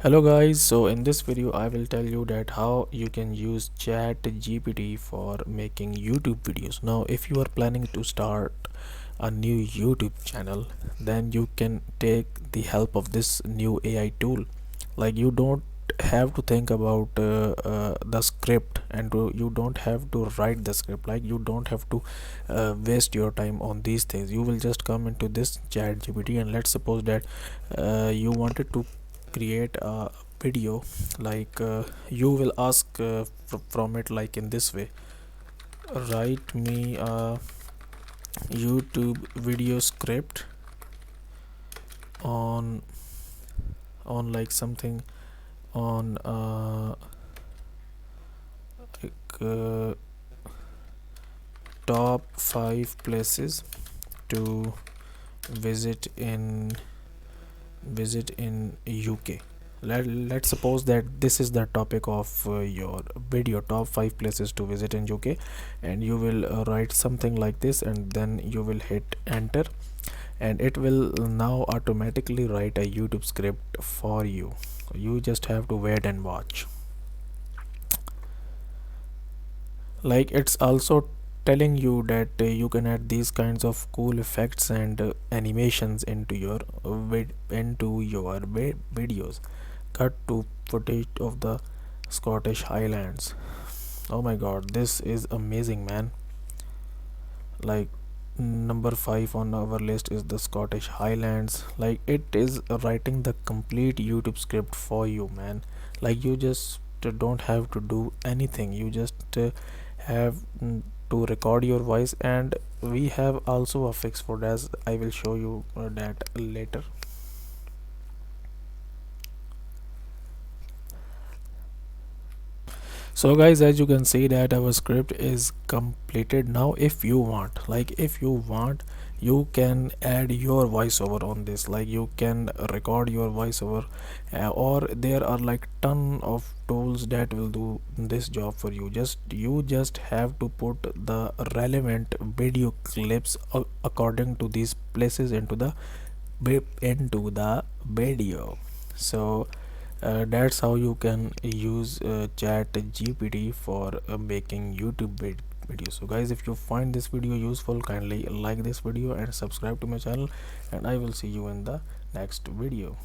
Hello guys, so in this video I will tell you that how you can use chat GPT for making YouTube videos. Now if you are planning to start a new YouTube channel, then you can take the help of this new AI tool. Like you don't have to think about the script, and you don't have to write the script. Like you don't have to waste your time on these things. You will just come into this chat GPT, and let's suppose that you wanted to create a video. Like you will ask from it, like in this way: write me a YouTube video script on like something on like top 5 places to visit in UK. Let's suppose that this is the topic of your video: top 5 places to visit in UK. And you will write something like this, and then you will hit enter, and it will now automatically write a YouTube script for you. You just have to wait and watch. Like it's also telling you that you can add these kinds of cool effects and animations into your videos. Cut to footage of the Scottish Highlands. Oh my god, this is amazing, man. Like number 5 on our list is the Scottish Highlands. Like it is writing the complete YouTube script for you, man. Like you just don't have to do anything. You just have to record your voice, and we have also a fix for that. I will show you that later. So guys, as you can see that our script is completed. Now if you want, you can add your voiceover on this. Like you can record your voiceover, or there are like ton of tools that will do this job for you. You just have to put the relevant video clips according to these places into the video. So that's how you can use chat GPT for making YouTube videos. So guys, if you find this video useful, kindly like this video and subscribe to my channel, and I will see you in the next video.